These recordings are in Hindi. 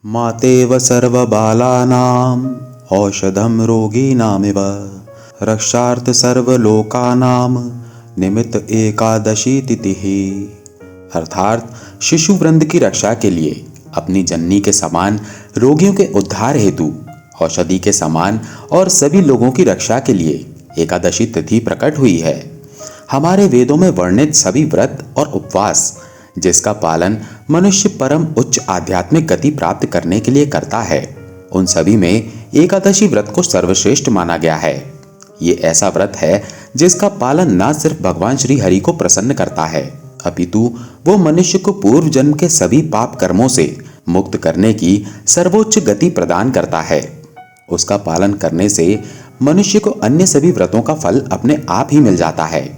मातेव सर्वबालानाम् औषधं रोगिणामिव रक्षार्थ सर्वलोकानां निमित्त एकादशी तिथिः। अर्थात शिशु वृंद की रक्षा के लिए अपनी जननी के समान, रोगियों के उद्धार हेतु औषधि के समान और सभी लोगों की रक्षा के लिए एकादशी तिथि प्रकट हुई है। हमारे वेदों में वर्णित सभी व्रत और उपवास जिसका पालन मनुष्य परम उच्च आध्यात्मिक गति प्राप्त करने के लिए करता है, उन सभी में एकादशी व्रत को सर्वश्रेष्ठ माना गया है। ये ऐसा व्रत है जिसका पालन न सिर्फ भगवान श्री हरि को प्रसन्न करता है, अपितु वो मनुष्य को पूर्व जन्म के सभी पाप कर्मों से मुक्त करने की सर्वोच्च गति प्रदान करता है। उसका पालन करने से मनुष्य को अन्य सभी व्रतों का फल अपने आप ही मिल जाता है।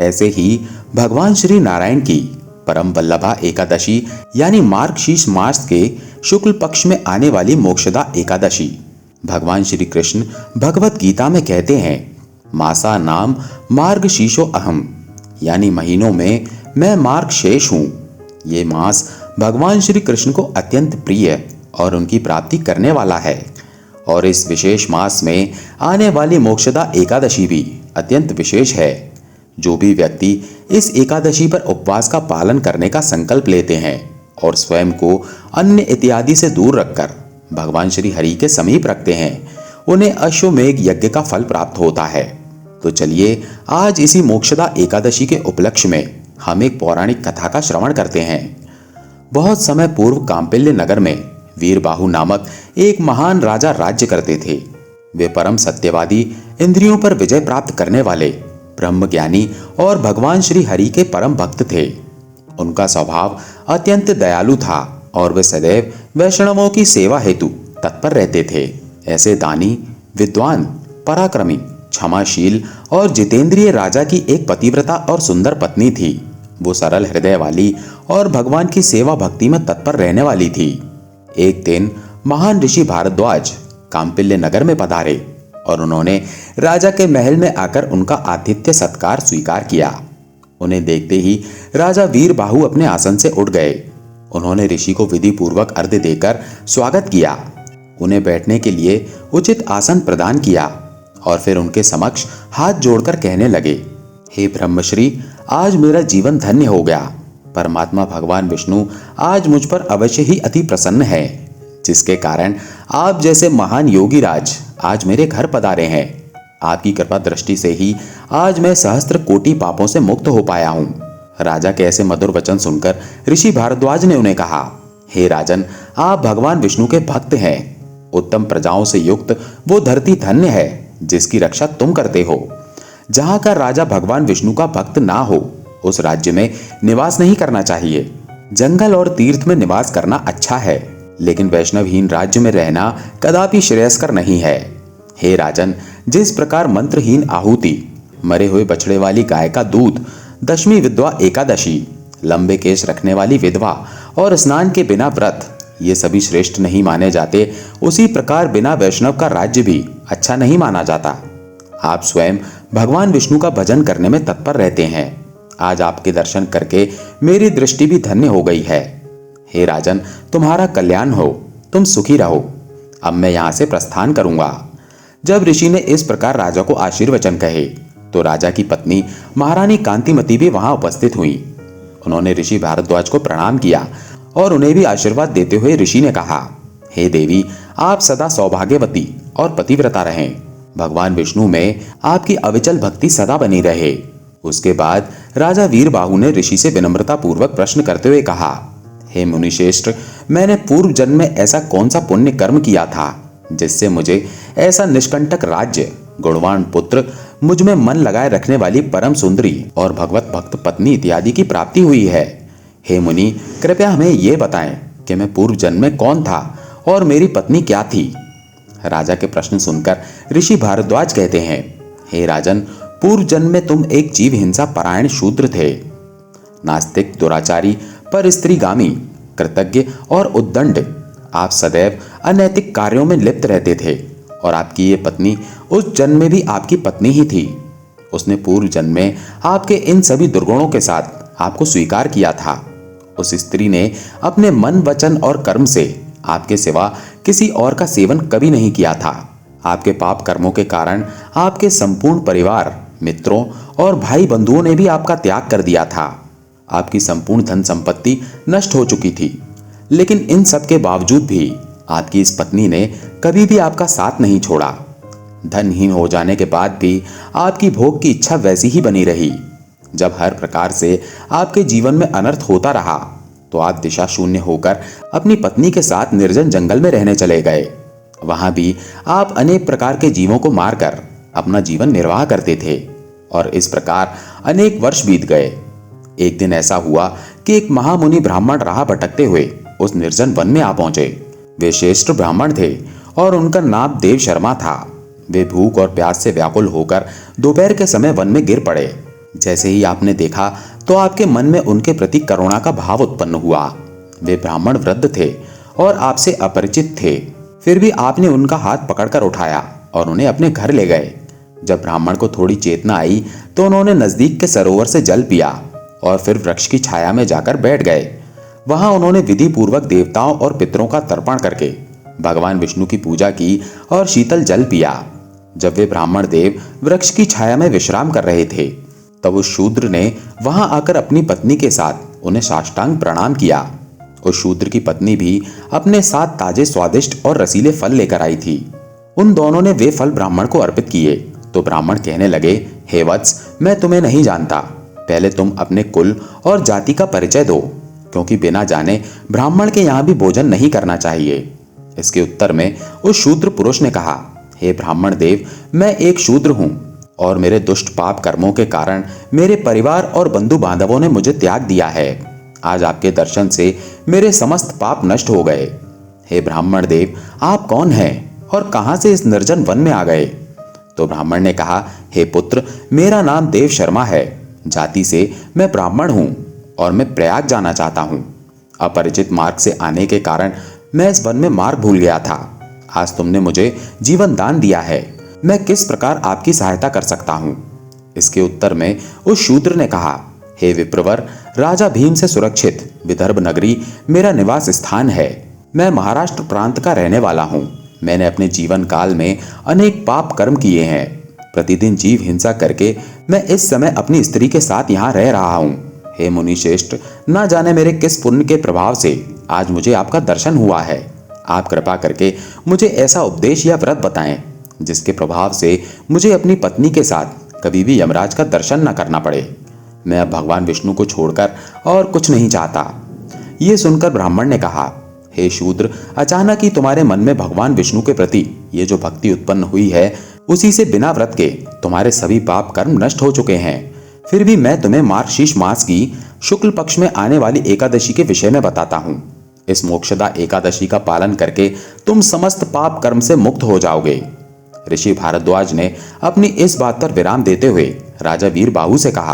ऐसे ही भगवान श्री नारायण की परम वल्लभा एकादशी यानी मार्गशीर्ष मास के शुक्ल पक्ष में आने वाली मोक्षदा एकादशी, भगवान श्री कृष्ण भगवत गीता में कहते हैं, मासा नाम मार्गशीर्षो अहम, यानी महीनों में मैं मार्गशीर्ष हूँ। ये मास भगवान श्री कृष्ण को अत्यंत प्रिय और उनकी प्राप्ति करने वाला है। और इस विशेष मास में आने वाली मोक्षदा एकादशी भी अत्यंत विशेष है। जो भी व्यक्ति इस एकादशी पर उपवास का पालन करने का संकल्प लेते हैं और स्वयं को अन्न इत्यादि से दूर रखकर भगवान श्री हरि के समीप रखते हैं, उन्हें अश्वमेघ यज्ञ का फल प्राप्त होता है। तो चलिए आज इसी मोक्षदा एकादशी के उपलक्ष्य में हम एक पौराणिक कथा का श्रवण करते हैं। बहुत समय पूर्व कांपिल्य नगर में वीरबाहु नामक एक महान राजा राज्य करते थे। वे परम सत्यवादी, इंद्रियों पर विजय प्राप्त करने वाले ब्रह्मज्ञानी और भगवान श्री हरि के परम भक्त थे। उनका स्वभाव अत्यंत दयालु था और वे सदैव वैष्णवों की सेवा हेतु तत्पर रहते थे। ऐसे दानी, विद्वान, पराक्रमी, क्षमाशील और जितेंद्रिय राजा की एक पतिव्रता और सुंदर पत्नी थी। वो सरल हृदय वाली और भगवान की सेवा भक्ति में तत्पर रहने वाली थी। एक दिन महान ऋषि भारद्वाज कांपिल्य नगर में पधारे और उन्होंने राजा के महल में आकर उनका आतिथ्य सत्कार स्वीकार किया। उन्हें देखते ही राजा वीरबाहु अपने आसन से उठ गए। उन्होंने ऋषि को विधि पूर्वक अर्घ्य देकर स्वागत किया, उन्हें बैठने के लिए उचित आसन प्रदान किया और फिर उनके समक्ष हाथ जोड़कर कहने लगे, हे ब्रह्मश्री, आज मेरा जीवन धन्य हो गया। परमात्मा भगवान विष्णु आज मुझ पर अवश्य ही अति प्रसन्न है, जिसके कारण आप जैसे महान योगी राज आज मेरे घर पधारे हैं। आपकी कृपा दृष्टि से ही आज मैं सहस्त्र कोटि पापों से मुक्त हो पाया हूँ। राजा के ऐसे मधुर वचन सुनकर ऋषि भारद्वाज ने उन्हें कहा, हे राजन, आप भगवान विष्णु के भक्त हैं। उत्तम प्रजाओं से युक्त वो धरती धन्य है जिसकी रक्षा तुम करते हो। जहाँ का राजा भगवान विष्णु का भक्त ना हो, उस राज्य में निवास नहीं करना चाहिए। जंगल और तीर्थ में निवास करना अच्छा है, लेकिन वैष्णवहीन राज्य में रहना कदापि श्रेयस्कर नहीं है। हे राजन, जिस प्रकार मंत्रहीन आहुति, मरे हुए बछड़े वाली गाय का दूध, दशमी विधवा एकादशी, लंबे केश रखने वाली विधवा और स्नान के बिना व्रत, ये सभी श्रेष्ठ नहीं माने जाते, उसी प्रकार बिना वैष्णव का राज्य भी अच्छा नहीं माना जाता। आप स्वयं भगवान विष्णु का भजन करने में तत्पर रहते हैं। आज आपके दर्शन करके मेरी दृष्टि भी धन्य हो गई है। हे राजन, तुम्हारा कल्याण हो, तुम सुखी रहो। अब मैं यहाँ से प्रस्थान करूंगा। जब ऋषि ने इस प्रकार राजा को आशीर्वचन कहे तो राजा की पत्नी महारानी कांतिमती भी वहां उपस्थित हुई। उन्होंने ऋषि भारद्वाज को प्रणाम किया और उन्हें भी आशीर्वाद देते हुए ऋषि ने कहा, हे देवी, आप सदा सौभाग्यवती और पतिव्रता रहें। भगवान विष्णु में आपकी अविचल भक्ति सदा बनी रहे। उसके बाद राजा वीरबाहु ने ऋषि से विनम्रता पूर्वक प्रश्न करते हुए कहा, हे मुनिश्रेष्ठ, मैंने पूर्व जन्म में ऐसा कौन सा पुण्य कर्म किया था जिससे मुझे ऐसा निष्कंटक राज्य, गुणवान पुत्र, मुझ में मन लगाए रखने वाली परम सुंदरी और भगवत भक्त पत्नी इत्यादि की प्राप्ति हुई है। हे मुनि, कृपया हमें ये बताएं कि मैं पूर्व जन्म में कौन था और मेरी पत्नी क्या थी। राजा के प्रश्न सुनकर ऋषि भारद्वाज कहते हैं, हे राजन, पूर्व जन्म में तुम एक जीव हिंसा परायण शूद्र थे। नास्तिक, दुराचारी, पर स्त्रीगामी, कृतज्ञ और उद्दंड, आप सदैव अनैतिक कार्यों में लिप्त रहते थे और आपकी ये पत्नी उस जन्म में भी आपकी पत्नी ही थी। उसने पूर्व जन्म में आपके इन सभी दुर्गुणों के साथ आपको स्वीकार किया था। उस स्त्री ने अपने मन, वचन और कर्म से आपके सिवा किसी और का सेवन कभी नहीं किया था। आपके पाप कर्मों के कारण आपके संपूर्ण परिवार, मित्रों और भाई बंधुओं ने भी आपका त्याग कर दिया था। आपकी संपूर्ण धन संपत्ति नष्ट हो चुकी थी, लेकिन इन सब के बावजूद भी आपकी इस पत्नी ने कभी भी आपका साथ नहीं छोड़ा। धनहीन हो जाने के बाद भी आपकी भोग की इच्छा वैसी ही बनी रही। जब हर प्रकार से आपके जीवन में अनर्थ होता रहा तो आप दिशा शून्य होकर अपनी पत्नी के साथ निर्जन जंगल में रहने चले गए। वहां भी आप अनेक प्रकार के जीवों को मारकर अपना जीवन निर्वाह करते थे और इस प्रकार अनेक वर्ष बीत गए। एक दिन ऐसा हुआ कि एक महामुनि ब्राह्मण राह भटकते हुए उस निर्जन वन में आ पहुंचे। वे श्रेष्ठ ब्राह्मण थे और उनका नाम देव शर्मा था। वे भूख और प्यास से व्याकुल होकर दोपहर के समय वन में गिर पड़े। जैसे ही आपने देखा तो आपके मन में उनके प्रति करुणा का भाव उत्पन्न हुआ। वे ब्राह्मण वृद्ध थे और आपसे अपरिचित थे, फिर भी आपने उनका हाथ पकड़कर उठाया और उन्हें अपने घर ले गए। जब ब्राह्मण को थोड़ी चेतना आई तो उन्होंने नजदीक के सरोवर से जल पिया और फिर वृक्ष की छाया में जाकर बैठ गए। वहां उन्होंने विधि पूर्वक देवताओं और पितरों का तर्पण करके भगवान विष्णु की पूजा की और शीतल जल पिया। जब वे ब्राह्मण देव वृक्ष की छाया में विश्राम कर रहे थे तब उस शूद्र ने वहां आकर अपनी पत्नी के साथ उन्हें साष्टांग प्रणाम किया। उस शूद्र की पत्नी भी अपने साथ ताजे स्वादिष्ट और रसीले फल लेकर आई थी। उन दोनों ने वे फल ब्राह्मण को अर्पित किए तो ब्राह्मण कहने लगे, हे वत्स, मैं तुम्हें नहीं जानता। पहले तुम अपने कुल और जाति का परिचय दो, क्योंकि बिना जाने ब्राह्मण के यहाँ भी भोजन नहीं करना चाहिए। इसके उत्तर में उस शूद्र पुरुष ने कहा, हे ब्राह्मण देव, मैं एक शूद्र हूँ और मेरे दुष्ट पाप कर्मों के कारण मेरे परिवार और बंधु बांधवों ने मुझे त्याग दिया है। आज आपके दर्शन से मेरे समस्त पाप नष्ट हो गए। हे ब्राह्मण देव, आप कौन हैं और कहां से इस निर्जन वन में आ गए? तो ब्राह्मण ने कहा, हे पुत्र, मेरा नाम देव शर्मा है। जाति से मैं ब्राह्मण हूं और मैं प्रयाग जाना चाहता हूं। अपरिचित मार्ग से आने के कारण मैं इस वन में मार्ग भूल गया था। आज तुमने मुझे जीवन दान दिया है, मैं किस प्रकार आपकी सहायता कर सकता हूं? इसके उत्तर में उस शूद्र ने कहा, हे विप्रवर, राजा भीम से सुरक्षित विदर्भ नगरी मेरा निवास स्थान है। मैं महाराष्ट्र प्रांत का रहने वाला हूँ। मैंने अपने जीवन काल में अनेक पाप कर्म किए हैं। प्रतिदिन जीव हिंसा करके मैं इस समय अपनी स्त्री के साथ यहाँ रह रहा हूँ। हे मुनि श्रेष्ठ, ना जाने मेरे किस पुण्य के प्रभाव से आज मुझे आपका दर्शन हुआ है। आप कृपा करके मुझे ऐसा उपदेश या व्रत बताएं जिसके प्रभाव से मुझे अपनी पत्नी के साथ कभी भी यमराज का दर्शन न करना पड़े। मैं अब भगवान विष्णु को छोड़कर और कुछ नहीं चाहता। ये सुनकर ब्राह्मण ने कहा, हे शूद्र, अचानक ही तुम्हारे मन में भगवान विष्णु के प्रति ये जो भक्ति उत्पन्न हुई है, उसी से बिना व्रत के तुम्हारे सभी पाप कर्म नष्ट हो चुके हैं। फिर भी मैं तुम्हें मार्गशीर्ष मास की शुक्ल पक्ष में आने वाली एकादशी के विषय में बताता हूँ। इस मोक्षदा एकादशी का पालन करके तुम समस्त पाप कर्म से मुक्त हो जाओगे। ऋषि भारद्वाज ने अपनी इस बात पर विराम देते हुए राजा वीरबाहु से कहा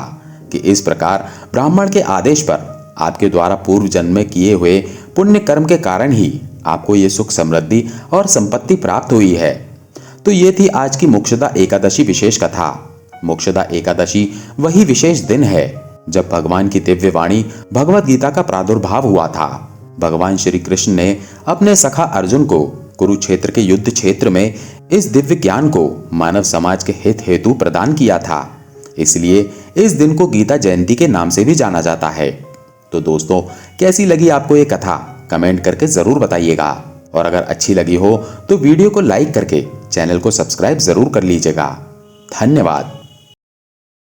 कि इस प्रकार ब्राह्मण के आदेश पर आपके द्वारा पूर्व जन्म में किए हुए पुण्य कर्म के कारण ही आपको ये सुख, समृद्धि और संपत्ति प्राप्त हुई है। तो ये थी आज की मोक्षदा एकादशी विशेष कथा। मोक्षदा एकादशी वही विशेष दिन है जब भगवान की दिव्य वाणी भगवत गीता का प्रादुर्भाव हुआ था। भगवान श्री कृष्ण ने अपने सखा अर्जुन को कुरुक्षेत्र के युद्ध क्षेत्र में इस दिव्य ज्ञान को मानव समाज के हित हेतु प्रदान किया था। इसलिए इस दिन को गीता जयंती के नाम से भी जाना जाता है। तो दोस्तों, कैसी लगी आपको ये कथा? कमेंट करके जरूर बताइएगा और अगर अच्छी लगी हो तो वीडियो को लाइक करके चैनल को सब्सक्राइब जरूर कर लीजिएगा। धन्यवाद।